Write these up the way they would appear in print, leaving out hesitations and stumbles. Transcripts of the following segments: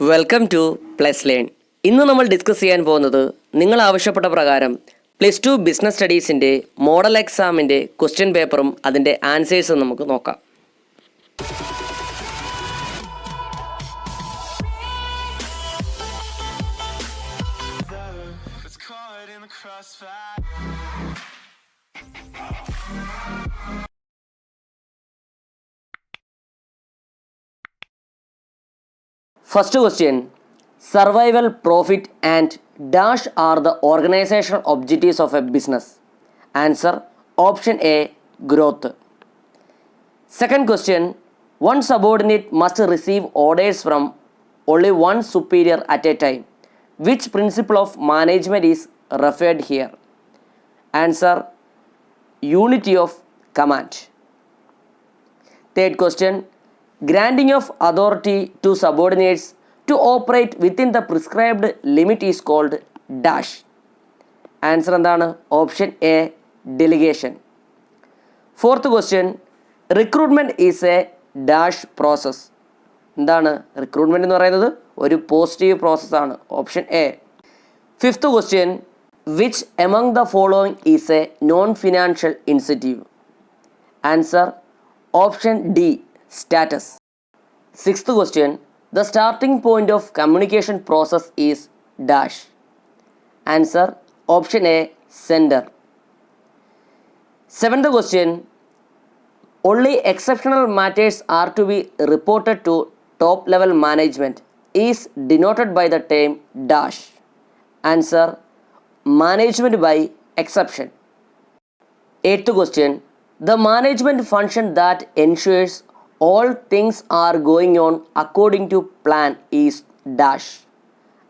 Welcome two plus learn. ഇന്ന് നമ്മൾ discuss ചെയ്യാൻ പോകുന്നത് നിങ്ങൾ ആവശ്യപ്പെട്ട പ്രകാരം +2 ബിസിനസ് സ്റ്റഡീസിൻ്റെ മോഡൽ എക്സാമിൻ്റെ ക്വസ്റ്റ്യൻ പേപ്പറും അതിൻ്റെ ആൻസേഴ്സും നമുക്ക് നോക്കാം. First question, survival, profit and dash are the organizational objectives of a business. Answer, option A, growth. Second question, one subordinate must receive orders from only one superior at a time. Which principle of management is referred here? Answer, unity of command. Third question, granting of authority to subordinates to operate within the prescribed limit is called dash. Answer എന്താണ്? Option A, delegation. Fourth question, recruitment is a dash process. എന്താണ് recruitment എന്ന് പറയുന്നത്? ഒരു positive പ്രോസസ്സാണ്. Option A. Fifth question, which among the following is a non-financial incentive? Answer, option D, status. Sixth question, the starting point of communication process is dash. Answer, option A, sender. Seventh question, only exceptional matters are to be reported to top level management is denoted by the term dash. Answer, management by exception. Eighth question, the management function that ensures all things are going on according to plan is dash.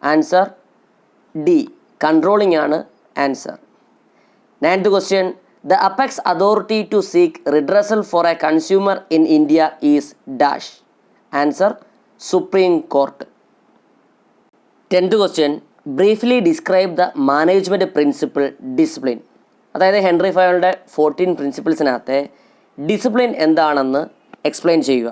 Answer, D, controlling ആണ് answer. Ninth question, the apex authority to seek redressal for a consumer in India is dash. Answer, Supreme Court. 10th question, briefly describe the management principle discipline. അതായത് Henry ഫയോളുടെ 14 പ്രിൻസിപ്പിൾസിനകത്തെ discipline എന്താണെന്ന് explain ചെയ്യുക.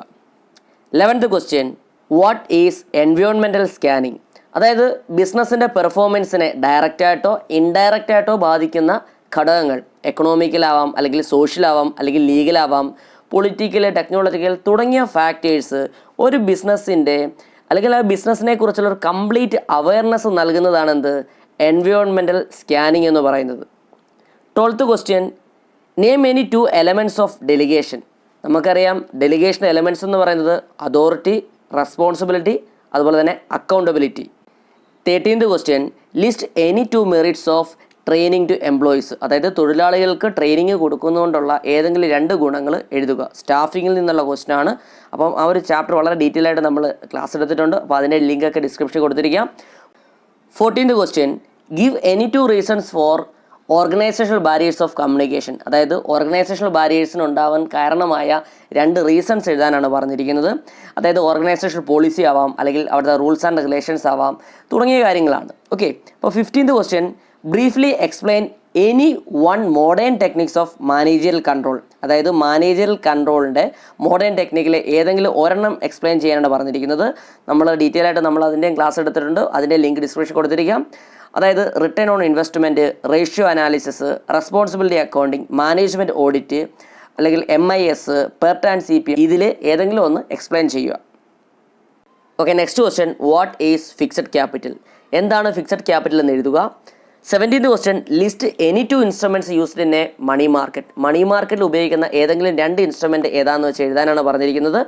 11th question, what is environmental scanning? അതായത് ബിസിനസ്സിൻ്റെ പെർഫോമൻസിനെ ഡയറക്റ്റായിട്ടോ ഇൻഡയറക്റ്റായിട്ടോ ബാധിക്കുന്ന ഘടകങ്ങൾ എക്കണോമിക്കലാവാം, അല്ലെങ്കിൽ സോഷ്യലാവാം, അല്ലെങ്കിൽ ലീഗലാവാം, political, technological തുടങ്ങിയ ഫാക്ടേഴ്സ് ഒരു ബിസിനസ്സിൻ്റെ അല്ലെങ്കിൽ ആ ബിസിനസ്സിനെ കുറിച്ചുള്ള ഒരു കംപ്ലീറ്റ് അവയർനെസ് നൽകുന്നതാണ് എന്ത്? എൻവയോൺമെൻറ്റൽ സ്കാനിങ് എന്ന് പറയുന്നത്. 12th question, name any 2 elements of delegation. നമുക്കറിയാം ഡെലിഗേഷൻ എലമെൻറ്റ്സ് എന്ന് പറയുന്നത് അതോറിറ്റി, റെസ്പോൺസിബിലിറ്റി, അതുപോലെ തന്നെ accountability. 13th question, list any 2 merits of training to employees. അതായത് തൊഴിലാളികൾക്ക് ട്രെയിനിങ് കൊടുക്കുന്നതുകൊണ്ടുള്ള ഏതെങ്കിലും 2 ഗുണങ്ങൾ എഴുതുക. സ്റ്റാഫിങ്ങിൽ നിന്നുള്ള ക്വസ്റ്റ്യൻ ആണ്. അപ്പം ആ ഒരു ചാപ്റ്റർ വളരെ ഡീറ്റെയിൽ ആയിട്ട് നമ്മൾ ക്ലാസ് എടുത്തിട്ടുണ്ട്. അപ്പോൾ അതിൻ്റെ ലിങ്കൊക്കെ ഡിസ്ക്രിപ്ഷൻ കൊടുത്തിരിക്കാം. 14th question, give any 2 reasons for organisational barriers of communication. അതായത് ഓർഗനൈസേഷണൽ ബാരിയേഴ്സിന് ഉണ്ടാവാൻ കാരണമായ 2 റീസൺസ് എഴുതാനാണ് പറഞ്ഞിരിക്കുന്നത്. അതായത് ഓർഗനൈസേഷണൽ പോളിസി ആവാം, അല്ലെങ്കിൽ അവിടുത്തെ റൂൾസ് ആൻഡ് റെഗുലേഷൻസ് ആവാം, തുടങ്ങിയ കാര്യങ്ങളാണ്. ഓക്കെ. അപ്പോൾ 15th question, briefly explain any 1 modern techniques of managerial control. അതായത് മാനേജറിയൽ കൺട്രോളിൻ്റെ മോഡേൺ ടെക്നിക്കിൽ ഏതെങ്കിലും ഒരെണ്ണം എക്സ്പ്ലെയിൻ ചെയ്യാനാണ് പറഞ്ഞിരിക്കുന്നത്. നമ്മൾ ഡീറ്റെയിൽ ആയിട്ട് നമ്മൾ അതിൻ്റെയും ക്ലാസ് എടുത്തിട്ടുണ്ട്. അതിൻ്റെ ലിങ്ക് ഡിസ്ക്രിപ്ഷൻ കൊടുത്തിരിക്കാം. അതായത് return on investment, ratio analysis, responsibility accounting, management audit, അല്ലെങ്കിൽ MIS, പെർട്ട് ആൻഡ് CPM, ഇതിൽ ഏതെങ്കിലും ഒന്ന് എക്സ്പ്ലെയിൻ ചെയ്യുക. Okay. Next question, what is fixed capital? എന്താണ് ഫിക്സഡ് ക്യാപിറ്റൽ എന്ന് എഴുതുക. 17th question, list any 2 instruments used in a money market. Money മാർക്കറ്റിൽ ഉപയോഗിക്കുന്ന ഏതെങ്കിലും 2 ഇൻസ്ട്രുമെൻറ്റ് ഏതാണെന്ന് വെച്ച് എഴുതാനാണ് പറഞ്ഞിരിക്കുന്നത്.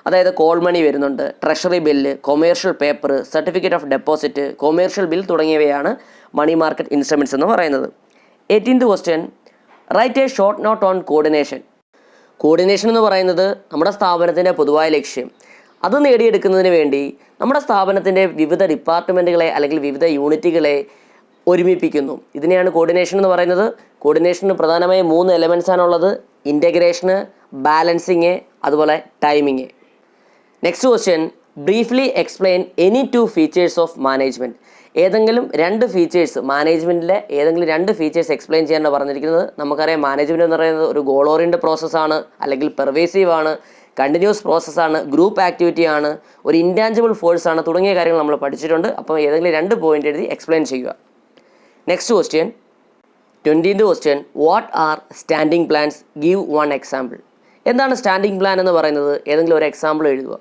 അതായത് കോൾ മണി വരുന്നുണ്ട്, treasury bill, commercial paper, certificate of deposit, commercial bill തുടങ്ങിയവയാണ് മണി മാർക്കറ്റ് ഇൻസ്ട്രുമെൻറ്റ്സ് എന്ന് പറയുന്നത്. 18th question, write a short note on coordination. Coordination എന്ന് പറയുന്നത് നമ്മുടെ സ്ഥാപനത്തിൻ്റെ പൊതുവായ ലക്ഷ്യം. അത് നേടിയെടുക്കുന്നതിന് വേണ്ടി നമ്മുടെ സ്ഥാപനത്തിൻ്റെ വിവിധ ഡിപ്പാർട്ട്മെൻറ്റുകളെ അല്ലെങ്കിൽ വിവിധ യൂണിറ്റുകളെ ഒരുമിപ്പിക്കുന്നു. ഇതിനെയാണ് കോർഡിനേഷൻ എന്ന് പറയുന്നത്. കോർഡിനേഷന് പ്രധാനമായും 3 എലമെൻറ്റ്സ് ആണുള്ളത്: ഇൻ്റഗ്രേഷന്, ബാലൻസിങ്, അതുപോലെ timing. Next question, briefly explain any 2 features of management. ഏതെങ്കിലും 2 ഫീച്ചേഴ്സ്, മാനേജ്മെൻറ്റിലെ ഏതെങ്കിലും 2 ഫീച്ചേഴ്സ് എക്സ്പ്ലെയിൻ ചെയ്യാനാണ് പറഞ്ഞിരിക്കുന്നത്. നമുക്കറിയാം മാനേജ്മെൻറ്റ് എന്ന് പറയുന്നത് ഒരു ഗോൾ ഓറിയൻറ്റഡ് പ്രോസസ്സാണ്, അല്ലെങ്കിൽ പെർവേസീവ് ആണ്, കണ്ടിന്യൂസ് പ്രോസസ്സാണ്, ഗ്രൂപ്പ് ആക്ടിവിറ്റി ആണ്, ഒരു ഇൻറ്റാഞ്ചിബിൾ ഫോഴ്സ് ആണ് തുടങ്ങിയ കാര്യങ്ങൾ നമ്മൾ പഠിച്ചിട്ടുണ്ട്. അപ്പോൾ ഏതെങ്കിലും 2 പോയിന്റ് എഴുതി എക്സ്പ്ലെയിൻ ചെയ്യുക. Next question, 20th question, what are standing plans, give 1 example. എന്താണ് സ്റ്റാൻഡിംഗ് പ്ലാൻ എന്ന് പറയുന്നത്? ഏതെങ്കിലും ഒരു എക്സാമ്പിൾ എഴുതുക.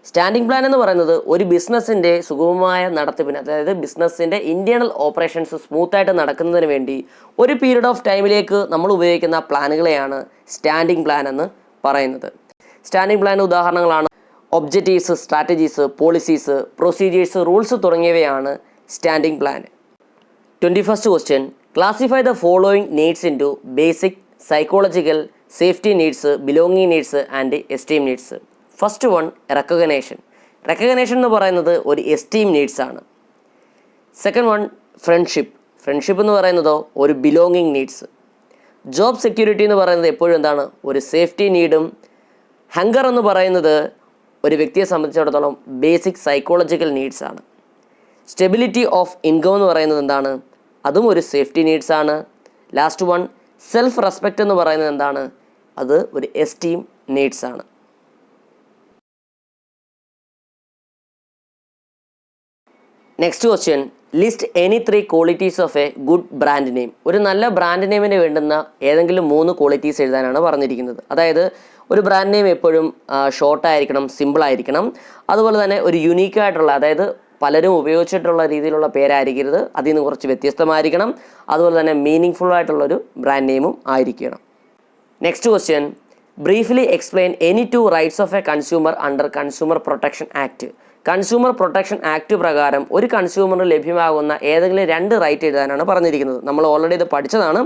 സ്റ്റാൻഡിംഗ് പ്ലാൻ എന്ന് പറയുന്നത് ഒരു ബിസിനസ്സിൻ്റെ സുഗമമായ നടത്തിപ്പിന്, അതായത് ബിസിനസ്സിൻ്റെ ഇൻറ്റേർണൽ ഓപ്പറേഷൻസ് സ്മൂത്തായിട്ട് നടക്കുന്നതിന് വേണ്ടി ഒരു പീരീഡ് ഓഫ് ടൈമിലേക്ക് നമ്മൾ ഉപയോഗിക്കുന്ന പ്ലാനുകളെയാണ് സ്റ്റാൻഡിംഗ് പ്ലാൻ എന്ന് പറയുന്നത്. സ്റ്റാൻഡിംഗ് പ്ലാൻ ഉദാഹരണങ്ങളാണ് objectives, strategies, policies, procedures, rules തുടങ്ങിയവയാണ് standing plan. 21st question, classify the following needs in two basic, psychological, safety needs, belonging needs and esteem needs. First one, recognition. Recognition എന്ന് പറയുന്നത് ഒരു esteem needs ആണ്. Second one, friendship. Friendship എന്ന് പറയുന്നതോ ഒരു belonging needs. Job security എന്ന് പറയുന്നത് എപ്പോഴും എന്താണ്? ഒരു സേഫ്റ്റി നീഡും. ഹങ്കർ എന്ന് പറയുന്നത് ഒരു വ്യക്തിയെ സംബന്ധിച്ചിടത്തോളം ബേസിക് സൈക്കോളജിക്കൽ നീഡ്സ് ആണ്. സ്റ്റെബിലിറ്റി ഓഫ് ഇൻകം എന്ന് പറയുന്നത് എന്താണ്? അതും ഒരു സേഫ്റ്റി നീഡ്സ് ആണ്. ലാസ്റ്റ് വൺ, സെൽഫ് റെസ്പെക്റ്റ് എന്ന് പറയുന്നത് എന്താണ്? അത് ഒരു എസ്റ്റീം നീഡ്സ് ആണ്. Next question, list any 3 qualities of A good brand name. ഒരു നല്ല ബ്രാൻഡ് നെയിമിന് വേണ്ടുന്ന ഏതെങ്കിലും 3 ക്വാളിറ്റീസ് എഴുതാനാണ് പറഞ്ഞിരിക്കുന്നത്. അതായത് ഒരു ബ്രാൻഡ് നെയിം എപ്പോഴും ഷോർട്ടായിരിക്കണം, സിമ്പിളായിരിക്കണം. അതുപോലെ തന്നെ ഒരു യുണീക്കായിട്ടുള്ള, അതായത് പലരും ഉപയോഗിച്ചിട്ടുള്ള രീതിയിലുള്ള പേരായിരിക്കരുത്, അതിൽ നിന്ന് കുറച്ച് വ്യത്യസ്തമായിരിക്കണം. അതുപോലെ തന്നെ മീനിങ് ഫുൾ ആയിട്ടുള്ളൊരു ബ്രാൻഡ് നെയിമും ആയിരിക്കണം. Next question, briefly explain any 2 rights of A consumer under consumer protection act. Consumer protection act പ്രകാരം ഒരു കൺസ്യൂമറിന് ലഭ്യമാകുന്ന ഏതെങ്കിലും 2 റൈറ്റ് എഴുതാനാണ് പറഞ്ഞിരിക്കുന്നത്. നമ്മൾ ഓൾറെഡി ഇത് പഠിച്ചതാണ്.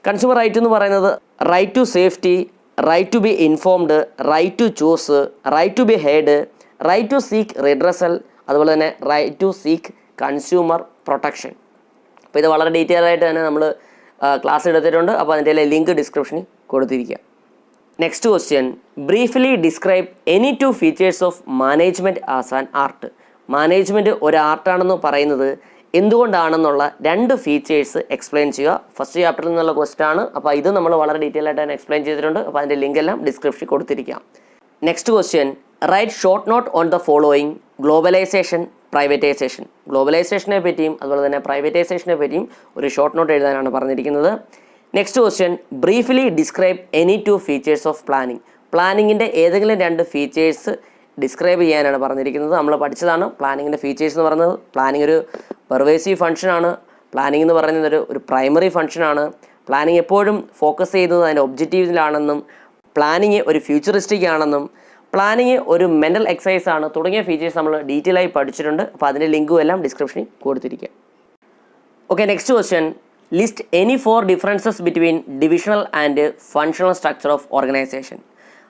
കൺസ്യൂമർ റൈറ്റ് എന്ന് പറയുന്നത് right to safety, right to be informed, right to choose, right to be heard, right to seek redressal, അതുപോലെ തന്നെ right to seek consumer protection. അപ്പോൾ ഇത് വളരെ ഡീറ്റെയിൽ ആയിട്ട് തന്നെ നമ്മൾ ക്ലാസ് എടുത്തിട്ടുണ്ട്. അപ്പോൾ അതിൻ്റെ ലിങ്ക് ഡിസ്ക്രിപ്ഷനിൽ കൊടുത്തിരിക്കുക. Next question, briefly describe any 2 features of management as an art. Management ഒരു ആർട്ടാണെന്ന് പറയുന്നത് എന്തുകൊണ്ടാണെന്നുള്ള 2 ഫീച്ചേഴ്സ് എക്സ്പ്ലെയിൻ ചെയ്യുക. ഫസ്റ്റ് ചാപ്റ്ററിൽ നിന്നുള്ള ക്വസ്റ്റ്യൻ ആണ്. അപ്പോൾ ഇത് നമ്മൾ വളരെ ഡീറ്റെയിൽ ആയിട്ട് തന്നെ എക്സ്പ്ലെയിൻ ചെയ്തിട്ടുണ്ട്. അപ്പോൾ അതിൻ്റെ ലിങ്ക് എല്ലാം ഡിസ്ക്രിപ്ഷനിൽ കൊടുത്തിരിക്കാം. Next question, write short note on the following, globalisation, privatisation. ഗ്ലോബലൈസേഷനെ പറ്റിയും അതുപോലെ തന്നെ പ്രൈവറ്റൈസേഷനെ പറ്റിയും ഒരു ഷോർട്ട് നോട്ട് എഴുതാനാണ് പറഞ്ഞിരിക്കുന്നത്. Next question, briefly describe any 2 features of planning. പ്ലാനിങ്ങിൻ്റെ ഏതെങ്കിലും 2 ഫീച്ചേഴ്സ് ഡിസ്ക്രൈബ് ചെയ്യാനാണ് പറഞ്ഞിരിക്കുന്നത്. നമ്മൾ പഠിച്ചതാണ് പ്ലാനിങ്ങിൻ്റെ ഫീച്ചേഴ്സ് എന്ന് പറയുന്നത്. പ്ലാനിങ് ഒരു പെർവേസീവ് ഫംഗ്ഷനാണ്. പ്ലാനിങ് എന്ന് പറയുന്നത് ഒരു പ്രൈമറി ഫംഗ്ഷനാണ്. പ്ലാനിങ് എപ്പോഴും ഫോക്കസ് ചെയ്യുന്നത് അതിൻ്റെ ഒബ്ജക്റ്റീവിലാണെന്നും, പ്ലാനിങ് ഒരു ഫ്യൂച്ചറിസ്റ്റിക് ആണെന്നും, പ്ലാനിങ് ഒരു മെൻ്റൽ എക്സസൈസ് ആണ് തുടങ്ങിയ ഫീച്ചേഴ്സ് നമ്മൾ ഡീറ്റെയിൽ ആയി പഠിച്ചിട്ടുണ്ട്. അപ്പോൾ അതിൻ്റെ ലിങ്കും എല്ലാം ഡിസ്ക്രിപ്ഷനിൽ കൊടുത്തിരിക്കുക. Okay, next question, list any 4 differences between divisional and functional structure of organisation.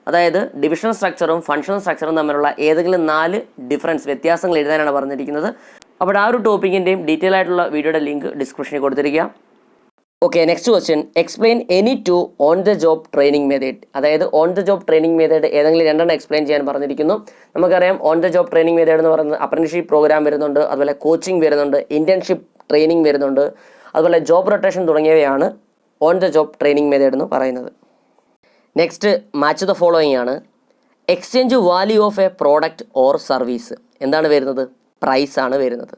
അതായത് ഡിവിഷണൽ സ്ട്രക്ചറും ഫങ്ഷണൽ സ്ട്രക്ചറും തമ്മിലുള്ള ഏതെങ്കിലും 4 ഡിഫറൻസ്, വ്യത്യാസങ്ങൾ എഴുതാനാണ് പറഞ്ഞിരിക്കുന്നത്. അപ്പോൾ ആ ഒരു ടോപ്പിക്കിൻ്റെയും ഡീറ്റെയിൽ ആയിട്ടുള്ള വീഡിയോയുടെ ലിങ്ക് ഡിസ്ക്രിപ്ഷനിൽ കൊടുത്തിരിക്കുക. Okay, next question, explain any 2 on the job training method. അതായത് on the job training method ഏതെങ്കിലും 2 എക്സ്പ്ലെയിൻ ചെയ്യാൻ പറഞ്ഞിരിക്കുന്നു. നമുക്കറിയാം on the job training method എന്ന് പറയുന്നത് അപ്രന്റീസ്ഷിപ്പ് പ്രോഗ്രാം വരുന്നുണ്ട്, അതുപോലെ കോച്ചിങ് വരുന്നുണ്ട്, ഇന്റേൺഷിപ്പ് ട്രെയിനിങ് വരുന്നുണ്ട്, അതുപോലെ ജോബ് റൊട്ടേഷൻ തുടങ്ങിയവയാണ് on the job training method എന്ന് പറയുന്നത്. നെക്സ്റ്റ്, മാച്ച് ദ ഫോളോയിങ് ആണ്. Exchange value of A product or service. എന്താണ് വരുന്നത്? പ്രൈസ് ആണ് വരുന്നത്.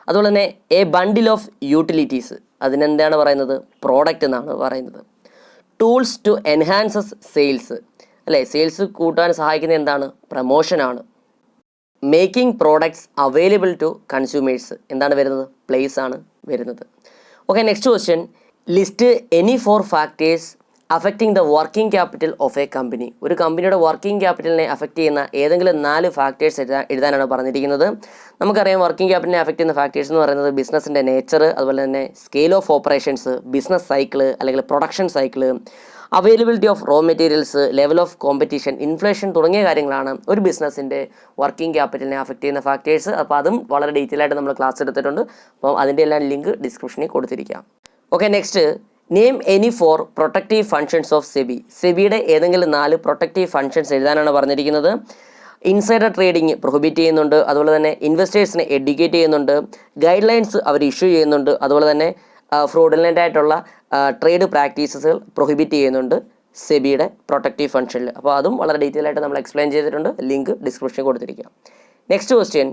അതുപോലെ തന്നെ എ ബണ്ടിൽ ഓഫ് യൂട്ടിലിറ്റീസ്, അതിനെന്താണ് പറയുന്നത്? പ്രോഡക്റ്റ് എന്നാണ് പറയുന്നത്. ടൂൾസ് ടു എൻഹാൻസസ് സെയിൽസ്, അല്ലേ? സെയിൽസ് കൂട്ടാൻ സഹായിക്കുന്നത് എന്താണ്? പ്രമോഷനാണ്. Making products available to consumers, എന്താണ് വരുന്നത്? പ്ലേസ് ആണ് വരുന്നത്. Okay, next question, list any 4 factors affecting the working capital of a company. ഒരു കമ്പനിയുടെ വർക്കിംഗ് ക്യാപിറ്റലിനെ അഫക്റ്റ് ചെയ്യുന്ന ഏതെങ്കിലും 4 ഫാക്ടേഴ്സ് എഴുതാനാണ് പറഞ്ഞിരിക്കുന്നത്. നമുക്കറിയാം വർക്കിംഗ് ക്യാപിറ്റലിനെ അഫക്റ്റ് ചെയ്യുന്ന ഫാക്ടേഴ്സ് എന്ന് പറയുന്നത് ബിസിനസ്സിൻ്റെ നേച്ചർ, അതുപോലെ തന്നെ scale of operations, business cycle അല്ലെങ്കിൽ production cycle, availability of raw materials, level of competition, inflation തുടങ്ങിയ കാര്യങ്ങളാണ് ഒരു ബിസിനസ്സിൻ്റെ വർക്കിംഗ് ക്യാപിറ്റലിനെ അഫക്റ്റ് ചെയ്യുന്ന ഫാക്ടേഴ്സ്. അപ്പോൾ അതും വളരെ ഡീറ്റെയിൽ ആയിട്ട് നമ്മൾ ക്ലാസ് എടുത്തിട്ടുണ്ട്. അപ്പോൾ അതിൻ്റെ എല്ലാം ലിങ്ക് ഡിസ്ക്രിപ്ഷനിൽ കൊടുത്തിരിക്കാം. Okay, next, name any 4 protective functions of SEBI. സെബിയുടെ ഏതെങ്കിലും 4 പ്രൊട്ടക്റ്റീവ് ഫങ്ഷൻസ് എഴുതാനാണ് പറഞ്ഞിരിക്കുന്നത്. ഇൻസൈഡർ ട്രേഡിംഗ് പ്രൊഹിബിറ്റ് ചെയ്യുന്നുണ്ട്, അതുപോലെ തന്നെ ഇൻവെസ്റ്റേഴ്സിനെ എഡ്യൂക്കേറ്റ് ചെയ്യുന്നുണ്ട്, ഗൈഡ് ലൈൻസ് അവർ ഇഷ്യൂ ചെയ്യുന്നുണ്ട്, അതുപോലെ തന്നെ ഫ്രോഡുലൻ്റ് ആയിട്ടുള്ള ട്രേഡ് പ്രാക്ടീസസുകൾ പ്രൊഹിബിറ്റ് ചെയ്യുന്നുണ്ട് സെബിയുടെ പ്രൊട്ടക്റ്റീവ് ഫംഗ്ഷനിൽ. അപ്പോൾ അതും വളരെ ഡീറ്റെയിൽ ആയിട്ട് നമ്മൾ എക്സ്പ്ലെയിൻ ചെയ്തിട്ടുണ്ട്. ലിങ്ക് ഡിസ്ക്രിപ്ഷനിൽ കൊടുത്തിരിക്കുക. Next question,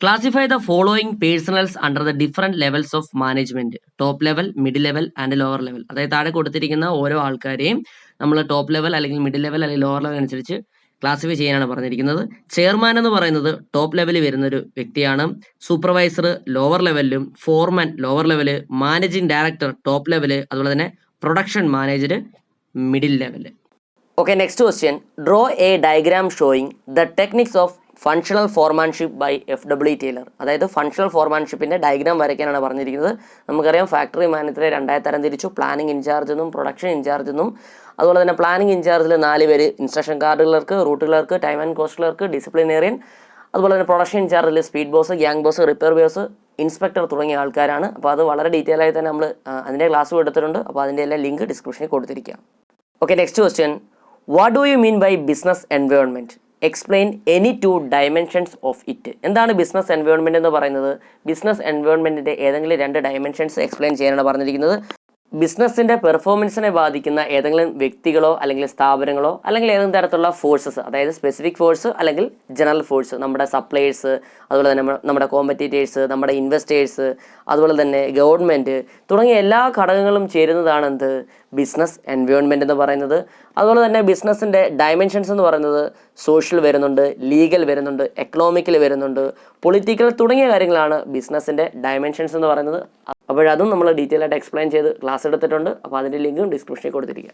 classify the following personals under the different levels of management, top level, middle level and lower level. അതായത് താഴെ കൊടുത്തിരിക്കുന്ന ഓരോ ആൾക്കാരെയും നമ്മൾ ടോപ്പ് ലെവൽ അല്ലെങ്കിൽ മിഡിൽ ലെവൽ അല്ലെങ്കിൽ ലോവർ ലെവൽ അനുസരിച്ച് ക്ലാസിഫൈ ചെയ്യാനാണ് പറഞ്ഞിരിക്കുന്നത്. ചെയർമാൻ എന്ന് പറയുന്നത് ടോപ്പ് ലെവലിൽ വരുന്ന ഒരു വ്യക്തിയാണ്. സൂപ്പർവൈസർ ലോവർ ലെവലിലും, foreman lower level, managing director top level, അതുപോലെ തന്നെ production manager middle level. Okay, next question, draw a diagram showing the techniques of functional foremanship by FW Taylor. അതായത് ഫങ്ഷണൽ ഫോർമാൻഷിപ്പിൻ്റെ ഡയഗ്രാം വരയ്ക്കാനാണ് പറഞ്ഞിരിക്കുന്നത്. നമുക്കറിയാം ഫാക്ടറി മാനേജറെ രണ്ടായി തരം തിരിച്ചു, പ്ലാനിംഗ് ഇൻചാർജ് എന്നും പ്രൊഡക്ഷൻ ഇൻചാർജ് എന്നും. അതുപോലെ തന്നെ പ്ലാനിംഗ് ഇൻചാർജിൽ 4 പേര്, instruction card clerk, route clerk, time and cost clerk, disciplinarian. അതുപോലെ തന്നെ പ്രൊഡക്ഷൻ ഇൻചാർജിൽ speed boss, gang boss, repair boss, inspector തുടങ്ങിയ ആൾക്കാരാണ്. അപ്പോൾ അത് വളരെ ഡീറ്റെയിൽ ആയി തന്നെ നമ്മൾ അതിൻ്റെ ക്ലാസ്സും എടുത്തിട്ടുണ്ട്. അപ്പോൾ അതിൻ്റെ എല്ലാം ലിങ്ക് ഡിസ്ക്രിപ്ഷനിൽ കൊടുത്തിരിക്കുക. Okay, next question, what do you mean by business environment? Explain any 2 dimensions of it. എന്താണ് ബിസിനസ് എൻവയോൺമെൻറ്റ് എന്ന് പറയുന്നത്? ബിസിനസ് എൻവയോൺമെൻറ്റിൻ്റെ ഏതെങ്കിലും 2 ഡയമെൻഷൻസ് എക്സ്പ്ലെയിൻ ചെയ്യാനാണ് പറഞ്ഞിരിക്കുന്നത്. ബിസിനസ്സിൻ്റെ പെർഫോമൻസിനെ ബാധിക്കുന്ന ഏതെങ്കിലും വ്യക്തികളോ അല്ലെങ്കിൽ സ്ഥാപനങ്ങളോ അല്ലെങ്കിൽ ഏതെങ്കിലും തരത്തിലുള്ള ഫോഴ്സസ്, അതായത് സ്പെസിഫിക് ഫോഴ്സ് അല്ലെങ്കിൽ ജനറൽ ഫോഴ്സ്, നമ്മുടെ സപ്ലയേഴ്സ്, അതുപോലെ തന്നെ നമ്മുടെ കോമ്പറ്റീറ്റേഴ്സ്, നമ്മുടെ ഇൻവെസ്റ്റേഴ്സ്, അതുപോലെ തന്നെ ഗവൺമെൻറ് തുടങ്ങിയ എല്ലാ ഘടകങ്ങളും ചേരുന്നതാണ് എന്ത്? ബിസിനസ് എൻവയോൺമെൻറ്റ് എന്ന് പറയുന്നത്. അതുപോലെ തന്നെ ബിസിനസ്സിൻ്റെ ഡയമെൻഷൻസ് എന്ന് പറയുന്നത് സോഷ്യൽ വരുന്നുണ്ട്, ലീഗൽ വരുന്നുണ്ട്, എക്കണോമിക്കൽ വരുന്നുണ്ട്, പൊളിറ്റിക്കൽ തുടങ്ങിയ കാര്യങ്ങളാണ് ബിസിനസ്സിൻ്റെ ഡയമെൻഷൻസ് എന്ന് പറയുന്നത്. അപ്പോഴതും നമ്മൾ ഡീറ്റെയിൽ ആയിട്ട് എക്സ്പ്ലെയിൻ ചെയ്ത് ക്ലാസ് എടുത്തിട്ടുണ്ട്. അപ്പോൾ അതിൻ്റെ ലിങ്കും ഡിസ്ക്രിപ്ഷനിൽ കൊടുത്തിരിക്കുക.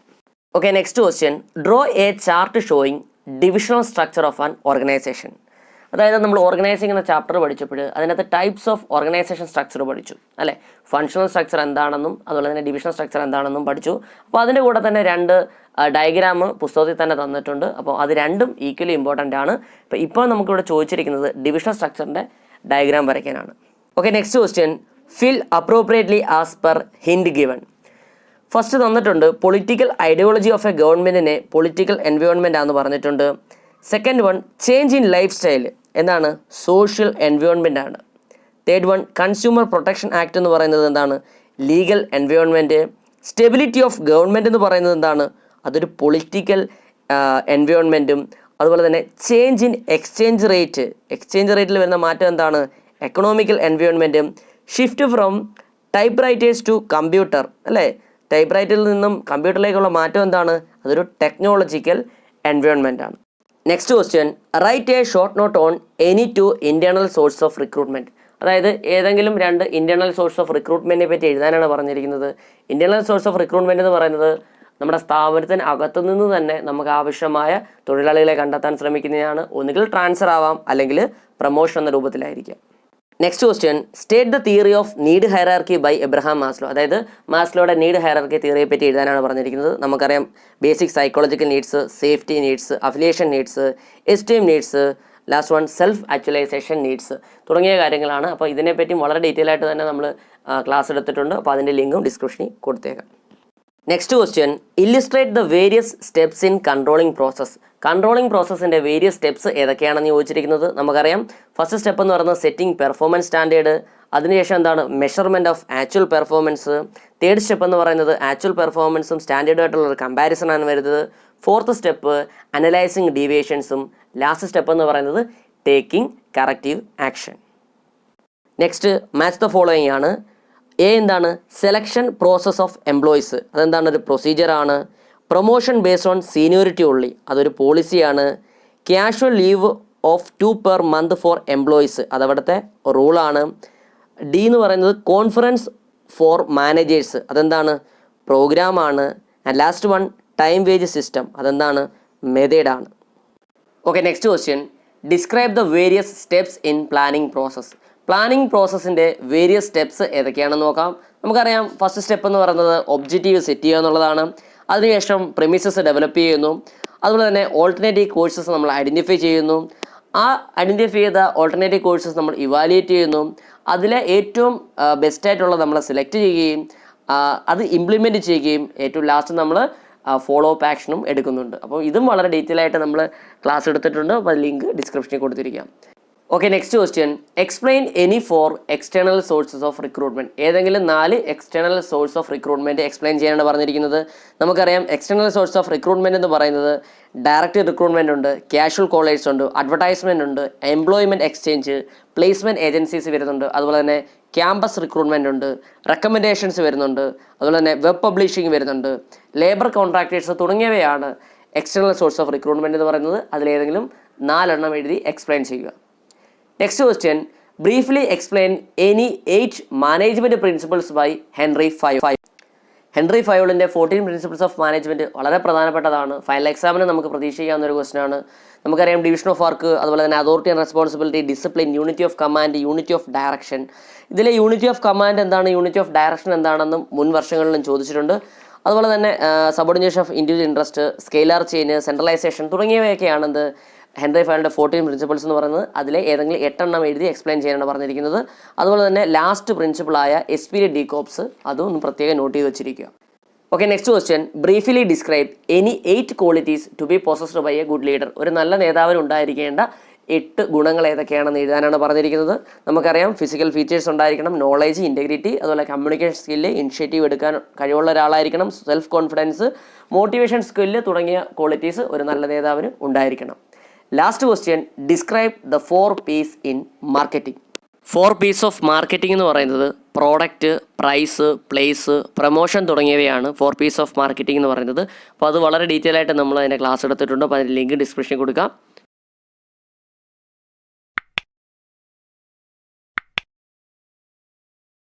Okay, next question, draw a chart showing divisional structure of an organisation. അതായത് നമ്മൾ ഓർഗനൈസിംഗ് എന്ന ചാപ്റ്റർ പഠിച്ചപ്പോൾ അതിനകത്ത് ടൈപ്സ് ഓഫ് ഓർഗനൈസേഷൻ സ്ട്രക്ചർ പഠിച്ചു അല്ലേ. ഫങ്ഷണൽ സ്ട്രക്ചർ എന്താണെന്നും അതുപോലെ തന്നെ ഡിവിഷണൽ സ്ട്രക്ചർ എന്താണെന്നും പഠിച്ചു. അപ്പോൾ അതിൻ്റെ കൂടെ തന്നെ 2 ഡയഗ്രാം പുസ്തകത്തിൽ തന്നെ തന്നിട്ടുണ്ട്. അപ്പോൾ അത് രണ്ടും ഈക്വലി ഇമ്പോർട്ടൻ്റ് ആണ്. ഇപ്പോൾ നമുക്കിവിടെ ചോദിച്ചിരിക്കുന്നത് ഡിവിഷണൽ സ്ട്രക്ചറിൻ്റെ ഡയഗ്രാം വരയ്ക്കാനാണ്. Okay, next question, fill appropriately as per hint given. First തന്നിട്ടുണ്ട് പൊളിറ്റിക്കൽ ഐഡിയോളജി ഓഫ് എ ഗവൺമെൻറ്റിനെ പൊളിറ്റിക്കൽ എൻവയോൺമെൻ്റ് ആണെന്ന് പറഞ്ഞിട്ടുണ്ട്. Second one, change in life style എന്താണ്? സോഷ്യൽ എൻവയോൺമെൻ്റ് ആണ്. Third one, consumer protection act എന്ന് പറയുന്നത് എന്താണ്? Legal environment. Stability of government എന്ന് പറയുന്നത് എന്താണ്? അതൊരു പൊളിറ്റിക്കൽ എൻവയോൺമെൻറ്റും. അതുപോലെ തന്നെ ചേഞ്ച് ഇൻ എക്സ്ചേഞ്ച് റേറ്റിൽ വരുന്ന മാറ്റം എന്താണ്? എക്കണോമിക്കൽ എൻവയോൺമെൻറ്റും. Shift from typewriters to computer അല്ലേ, ടൈപ്പ് റൈറ്ററിൽ നിന്നും കമ്പ്യൂട്ടറിലേക്കുള്ള മാറ്റം എന്താണ്? അതൊരു ടെക്നോളജിക്കൽ എൻവയോൺമെൻ്റ് ആണ്. Next question, write a short note on any 2 internal source of recruitment. അതായത് ഏതെങ്കിലും 2 ഇൻറ്റേർണൽ സോഴ്സ് ഓഫ് റിക്രൂട്ട്മെൻറ്റിനെ പറ്റി എഴുതാനാണ് പറഞ്ഞിരിക്കുന്നത്. ഇൻറ്റേർണൽ സോഴ്സ് ഓഫ് റിക്രൂട്ട്മെൻറ്റ് എന്ന് പറയുന്നത് നമ്മുടെ സ്ഥാപനത്തിന് അകത്തു നിന്ന് തന്നെ നമുക്ക് ആവശ്യമായ തൊഴിലാളികളെ കണ്ടെത്താൻ ശ്രമിക്കുന്നതാണ്. ഒന്നുകിൽ ട്രാൻസ്ഫർ ആവാം അല്ലെങ്കിൽ പ്രൊമോഷൻ എന്ന രൂപത്തിലായിരിക്കാം. Next question, state the theory of need hierarchy by Abraham Maslow. അതായത് മാസ്ലോയുടെ നീഡ് ഹൈറാർക്കി തിയറിയെ പറ്റി എഴുതാനാണ് പറഞ്ഞിരിക്കുന്നത്. നമുക്കറിയാം basic psychological needs, safety needs, affiliation needs, esteem needs, last one self actualisation needs തുടങ്ങിയ കാര്യങ്ങളാണ്. അപ്പോൾ ഇതിനെപ്പറ്റി വളരെ ഡീറ്റെയിൽ ആയിട്ട് തന്നെ നമ്മൾ ക്ലാസ് എടുത്തിട്ടുണ്ട്. അപ്പോൾ അതിൻ്റെ ലിങ്കും ഡിസ്ക്രിപ്ഷനിൽ കൊടുത്തേക്കാം. Next question, illustrate the various steps in controlling process. Controlling പ്രോസസ്സിൻ്റെ വേരിയസ് സ്റ്റെപ്സ് ഏതൊക്കെയാണെന്ന് ചോദിച്ചിരിക്കുന്നത്. നമുക്കറിയാം ഫസ്റ്റ് സ്റ്റെപ്പ് എന്ന് പറയുന്നത് സെറ്റിംഗ് പെർഫോമൻസ് സ്റ്റാൻഡേർഡ്. അതിനുശേഷം എന്താണ്? Measurement of actual performance. Third step എന്ന് പറയുന്നത് ആക്ച്വൽ പെർഫോമൻസും സ്റ്റാൻഡേർഡുമായിട്ടുള്ള ഒരു കമ്പാരിസൺ ആണ് വരുന്നത്. ഫോർത്ത് സ്റ്റെപ്പ് അനലൈസിങ് ഡീവിയേഷൻസും. ലാസ്റ്റ് സ്റ്റെപ്പ് എന്ന് പറയുന്നത് taking corrective action. Next match the following ആണ്. എ എന്താണ്? Selection process of employees. അതെന്താണ്? ഒരു പ്രൊസീജിയറാണ്. Promotion based on seniority only, അതൊരു പോളിസിയാണ്. Casual leave of 2 per month for employees, അതവിടുത്തെ റൂളാണ്. ഡി എന്ന് പറയുന്നത് കോൺഫറൻസ് ഫോർ മാനേജേഴ്സ്, അതെന്താണ്? പ്രോഗ്രാമാണ്. And last one time wage system, അതെന്താണ്? മെത്തേഡാണ്. Okay, next question, describe the various steps in planning process. Planning പ്രോസസ്സിൻ്റെ വേരിയസ് സ്റ്റെപ്സ് ഏതൊക്കെയാണെന്ന് നോക്കാം. നമുക്കറിയാം ഫസ്റ്റ് സ്റ്റെപ്പ് എന്ന് പറയുന്നത് ഒബ്ജക്റ്റീവ് സെറ്റ് ചെയ്യുക എന്നുള്ളതാണ്. അതിനുശേഷം പ്രിമിസസ് ഡെവലപ്പ് ചെയ്യുന്നു. അതുപോലെ തന്നെ ഓൾട്ടർനേറ്റീവ് കോഴ്സസ് നമ്മൾ ഐഡൻറ്റിഫൈ ചെയ്യുന്നു. ആ ഐഡൻറ്റിഫൈ ചെയ്ത ഓൾട്ടർനേറ്റീവ് കോഴ്സസ് നമ്മൾ ഇവാലുവേറ്റ് ചെയ്യുന്നു. അതിലെ ഏറ്റവും ബെസ്റ്റായിട്ടുള്ളത് നമ്മൾ സെലക്ട് ചെയ്യുകയും അത് ഇംപ്ലിമെൻറ്റ് ചെയ്യുകയും ഏറ്റവും ലാസ്റ്റ് നമ്മൾ ഫോളോ അപ്പ് ആക്ഷനും എടുക്കുന്നുണ്ട്. അപ്പോൾ ഇതും വളരെ ഡീറ്റെയിൽ ആയിട്ട് നമ്മൾ ക്ലാസ് എടുത്തിട്ടുണ്ട്. അപ്പോൾ ലിങ്ക് ഡിസ്ക്രിപ്ഷനിൽ കൊടുത്തിരിക്കാം. Okay, next question. Explain any 4 external sources of recruitment. ഏതെങ്കിലും 4 external source of recruitment explain ചെയ്യാനാണ് പറഞ്ഞിരിക്കുന്നത്. നമുക്കറിയാം എക്സ്റ്റേണൽ സോഴ്സ് ഓഫ് റിക്രൂട്ട്മെന്റ് എന്ന് പറയുന്നത് ഡയറക്റ്റ് റിക്രൂട്ട്മെന്റ് ഉണ്ട്, കാഷ്വൽ കോളേഴ്സ് ഉണ്ട്, അഡ്വർടൈസ്മെന്റ് ഉണ്ട്, എംപ്ലോയ്മെന്റ് എക്സ്ചേഞ്ച്, പ്ലേസ്മെന്റ് ഏജൻസീസ് വരുന്നുണ്ട്, അതുപോലെ തന്നെ ക്യാമ്പസ് റിക്രൂട്ട്മെന്റ് ഉണ്ട്, റെക്കമെൻഡേഷൻസ് വരുന്നുണ്ട്, അതുപോലെ തന്നെ വെബ് പബ്ലിഷിംഗ് വരുന്നുണ്ട്, ലേബർ കോൺട്രാക്ടേഴ്സ് തുടങ്ങിയവയാണ് എക്സ്റ്റേണൽ സോഴ്സ് ഓഫ് റിക്രൂട്ട്മെന്റ് എന്ന് പറയുന്നത്. അതിലേതെങ്കിലും 4 എണ്ണം എഴുതി എക്സ്പ്ലെയിൻ ചെയ്യുക. Next question. Briefly explain any 8 management principles by Henri Fayol. Henri ഫയോളിൻ്റെ 14 പ്രിൻസിപ്പിൾസ് ഓഫ് മാനേജ്മെൻറ്റ് വളരെ പ്രധാനപ്പെട്ടതാണ്. ഫൈനൽ എക്സാമിന് നമുക്ക് പ്രതീക്ഷിക്കാവുന്ന ഒരു ക്വസ്റ്റ്യൻ ആണ്. നമുക്കറിയാം ഡിവിഷൻ ഓഫ് വർക്ക്, അതുപോലെ തന്നെ authority and responsibility, discipline, unity of command, unity of direction. ഇതിലെ യൂണിറ്റി ഓഫ് കമാൻഡ് എന്താണ്, യൂണിറ്റി ഓഫ് ഡയറക്ഷൻ എന്താണെന്നും മുൻ വർഷങ്ങളിലും ചോദിച്ചിട്ടുണ്ട്. അതുപോലെ തന്നെ subordination of individual interest, scalar chain, centralisation തുടങ്ങിയവയൊക്കെയാണ് എന്ത് ഹെൻറി ഫയോളിൻ്റെ 14 പ്രിൻസിപ്പിൾസ് എന്ന് പറയുന്നത്. അതിലെ ഏതെങ്കിലും 8 എണ്ണം എഴുതി എക്സ്പ്ലെയിൻ ചെയ്യാനാണ് പറഞ്ഞിരിക്കുന്നത്. അതുപോലെ തന്നെ ലാസ്റ്റ് പ്രിൻസിപ്പിളായ എസ്പിരിറ്റ് ഡീകോപ്സ് അതും ഒന്ന് പ്രത്യേകം നോട്ട് ചെയ്ത് വെച്ചിരിക്കുക. Okay, next question. Briefly describe any 8 qualities to be possessed by a good leader. ഒരു നല്ല നേതാവിന് ഉണ്ടായിരിക്കേണ്ട 8 ഗുണങ്ങൾ ഏതൊക്കെയാണെന്ന് എഴുതാനാണ് പറഞ്ഞിരിക്കുന്നത്. നമുക്കറിയാം ഫിസിക്കൽ ഫീച്ചേഴ്സ് ഉണ്ടായിരിക്കണം, നോളേജ്, ഇൻറ്റഗ്രിറ്റി, അതുപോലെ കമ്മ്യൂണിക്കേഷൻ സ്കില്ല്, ഇനിഷ്യേറ്റീവ് എടുക്കാൻ കഴിവുള്ള ഒരാളായിരിക്കണം, സെൽഫ് കോൺഫിഡൻസ്, മോട്ടിവേഷൻ സ്കില്ല് തുടങ്ങിയ ക്വാളിറ്റീസ് ഒരു നല്ല നേതാവിന് ഉണ്ടായിരിക്കണം. Last question. Describe the 4 P's in marketing. 4 P's of marketing എന്ന് പറയുന്നത് പ്രോഡക്റ്റ്, പ്രൈസ്, പ്ലേസ്, പ്രൊമോഷൻ തുടങ്ങിയവയാണ് 4 P's ഓഫ് മാർക്കറ്റിംഗ് എന്ന് പറയുന്നത്. അപ്പോൾ അത് വളരെ ഡീറ്റെയിൽ ആയിട്ട് നമ്മൾ അതിൻ്റെ ക്ലാസ് എടുത്തിട്ടുണ്ട്. അപ്പോൾ അതിൻ്റെ ലിങ്ക് ഡിസ്ക്രിപ്ഷനിൽ കൊടുക്കാം.